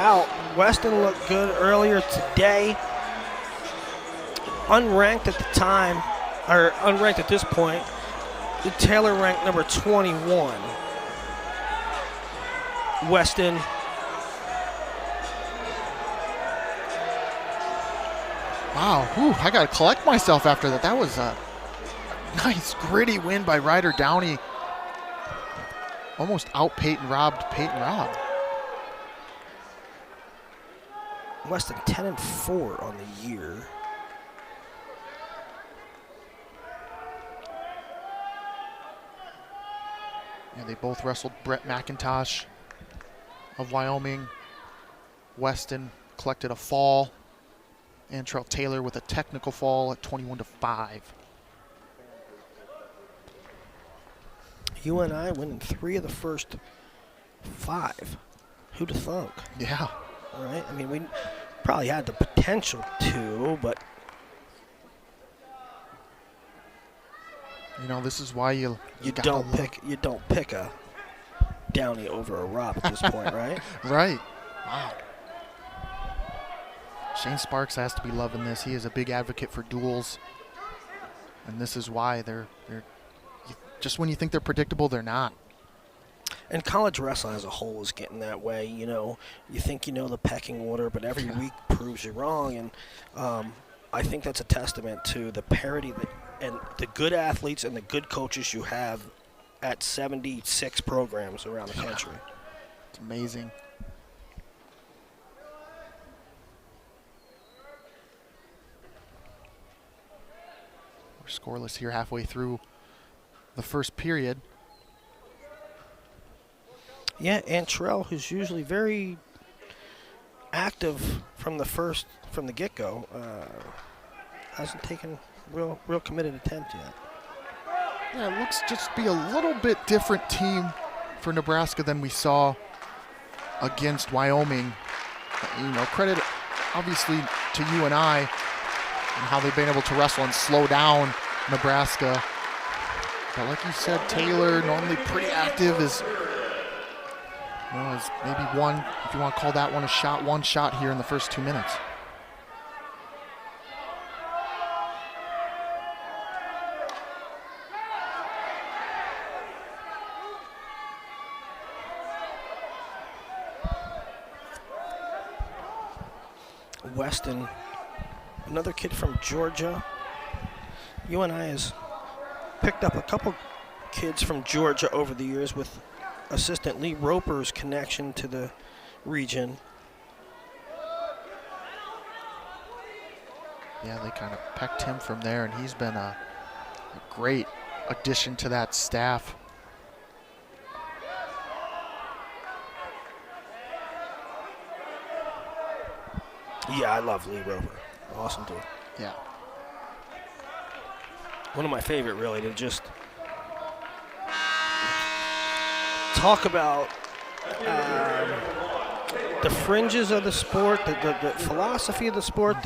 out. Weston looked good earlier today. Unranked at the time, or unranked at this point. Taylor ranked number 21. Weston. Wow, whew, I got to collect myself after that. That was a nice, gritty win by Ryder Downey. Almost out Peyton Robb. Weston 10-4 on the year. And they both wrestled Brett McIntosh of Wyoming. Weston collected a fall. Antrell Taylor with a technical fall at 21-5. UNI winning 3 of the first 5. Who'd have thunk? Yeah. All right. I mean, we probably had the potential to, but you know, this is why you don't pick a Downey over a Robb at this point, right? Right. Wow. Shane Sparks has to be loving this. He is a big advocate for duels, and this is why they're just when you think they're predictable, they're not. And college wrestling as a whole is getting that way. You know, you think you know the pecking order, but every week proves you wrong. And I think that's a testament to the parity and the good athletes and the good coaches you have at 76 programs around the country. It's amazing. We're scoreless here halfway through the first period. Yeah, Antrell, who's usually very active from the get-go, hasn't taken real committed attempt yet. Yeah, it looks just be a little bit different team for Nebraska than we saw against Wyoming. You know, credit obviously to UNI and how they've been able to wrestle and slow down Nebraska. But like you said, Taylor, normally pretty active, is maybe one, if you want to call that one a shot, one shot here in the first 2 minutes. Weston, another kid from Georgia. UNI has picked up a couple kids from Georgia over the years with assistant Lee Roper's connection to the region. Yeah, they kind of pecked him from there, and he's been a great addition to that staff. Yeah, I love Lee Roper. Awesome dude. Yeah. One of my favorite, really, to just talk about the fringes of the sport, the philosophy of the sport,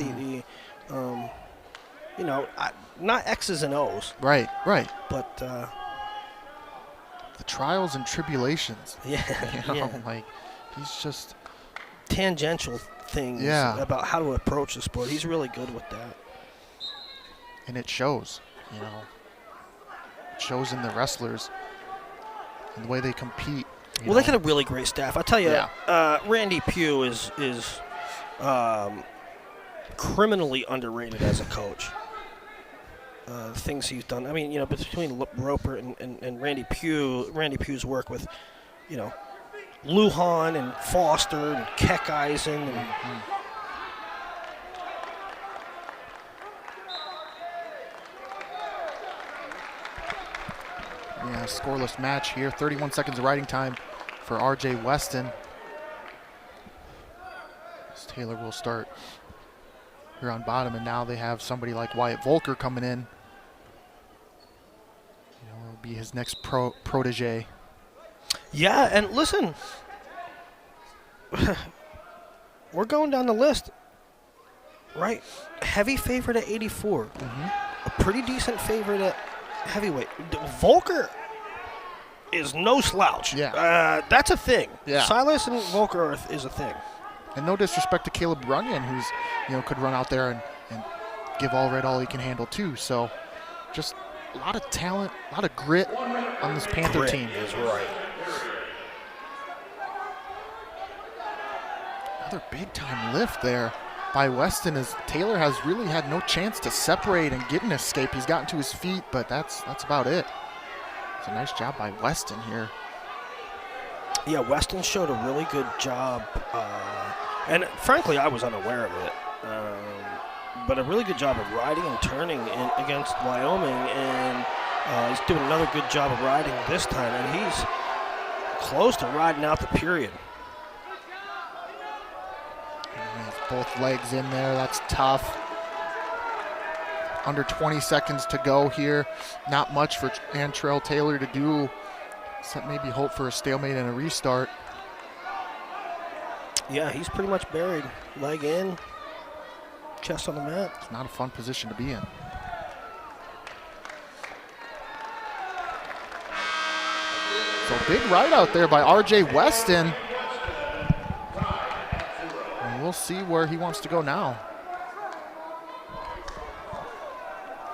not X's and O's. Right. But the trials and tribulations. Yeah. Like he's just tangential things about how to approach the sport. He's really good with that. And it shows, It shows in the wrestlers and the way they compete. Well, they got a really great staff. I tell you, Randy Pugh is criminally underrated as a coach. The things he's done. I mean, between Roper and Randy Pugh's work with, Lujan and Foster and Keckeisen and scoreless match here. 31 seconds of riding time for R.J. Weston. As Taylor will start here on bottom, and now they have somebody like Wyatt Volker coming in. Will be his next protege. Yeah, and listen, we're going down the list, right? Heavy favorite at 84. A pretty decent favorite at heavyweight. Volker is no slouch. Yeah. That's a thing. Yeah. Silas and Volker is a thing. And no disrespect to Caleb Runyon, who's, could run out there and give all red all he can handle too. So just a lot of talent, a lot of grit on this Panther team. Is right. Another big time lift there by Weston, as Taylor has really had no chance to separate and get an escape. He's gotten to his feet, but that's about it. It's a nice job by Weston here. Yeah, Weston showed a really good job, and frankly, I was unaware of it. But a really good job of riding and turning against Wyoming, and he's doing another good job of riding this time, and he's close to riding out the period. Both legs in there, that's tough. Under 20 seconds to go here. Not much for Antrell Taylor to do, except maybe hope for a stalemate and a restart. Yeah, he's pretty much buried. Leg in, chest on the mat. It's not a fun position to be in. So big ride out there by RJ Weston. And we'll see where he wants to go now.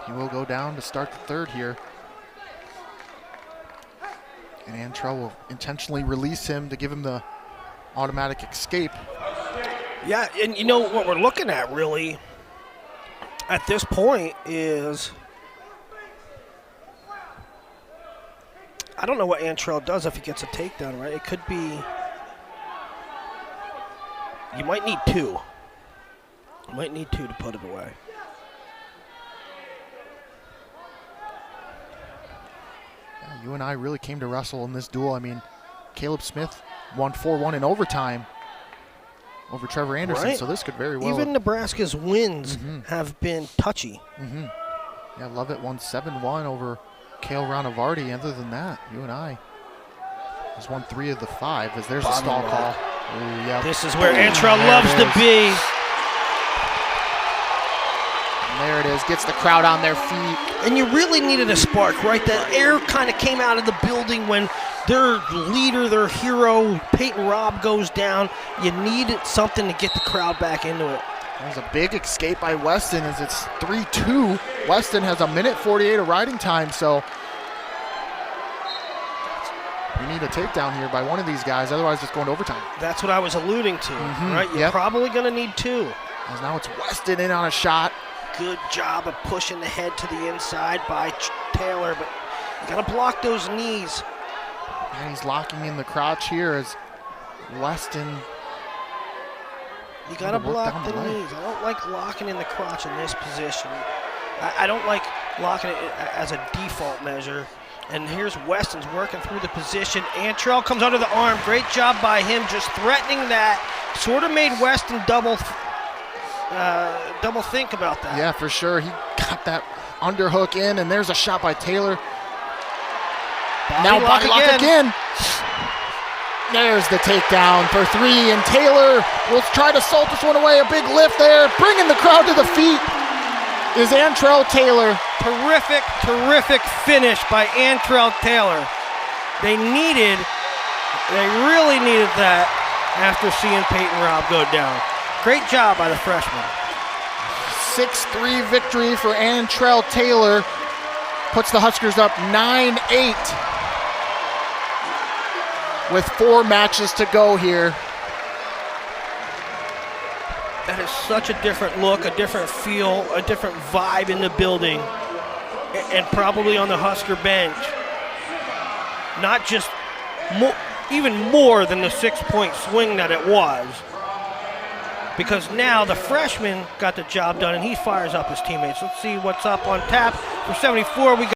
He will go down to start the third here. And Antrell will intentionally release him to give him the automatic escape. Yeah, and what we're looking at really at this point is, I don't know what Antrell does if he gets a takedown, right? It could be, you might need two. You might need two to put it away. Yeah, you and I really came to wrestle in this duel. I mean, Caleb Smith won 4-1 in overtime over Trevor Anderson, right. So this could very well. Even Nebraska's wins have been touchy. Yeah, Lovett won 7-1 over Cale Ranavardi. Other than that, you and I has won 3 of the 5. As there's a stall call. Ooh, yeah. This is where Antrell loves to be. And there it is, gets the crowd on their feet. And you really needed a spark, right? That air kind of came out of the building when their leader, their hero, Peyton Robb, goes down. You needed something to get the crowd back into it. There's a big escape by Weston as it's 3-2. Weston has 1:48 of riding time, so we need a takedown here by one of these guys, otherwise it's going to overtime. That's what I was alluding to, right? You're probably going to need two. As now it's Weston in on a shot. Good job of pushing the head to the inside by Taylor, but you got to block those knees. And he's locking in the crotch here as Weston. You got to block the knees. I don't like locking in the crotch in this position. I don't like locking it as a default measure. And here's Weston's working through the position. Antrell comes under the arm. Great job by him just threatening that. Sort of made Weston double think about that. Yeah, for sure. He got that underhook in, and there's a shot by Taylor. Now body lock again. There's the takedown for 3, and Taylor will try to salt this one away. A big lift there, bringing the crowd to the feet is Antrell Taylor. Terrific, terrific finish by Antrell Taylor. They really needed that after seeing Peyton Robb go down. Great job by the freshman. 6-3 victory for Antrell Taylor. Puts the Huskers up 9-8 with 4 matches to go here. That is such a different look, a different feel, a different vibe in the building, and probably on the Husker bench. Not just even more than the 6-point swing that it was. Because now the freshman got the job done and he fires up his teammates. Let's see what's up on tap for 74. We got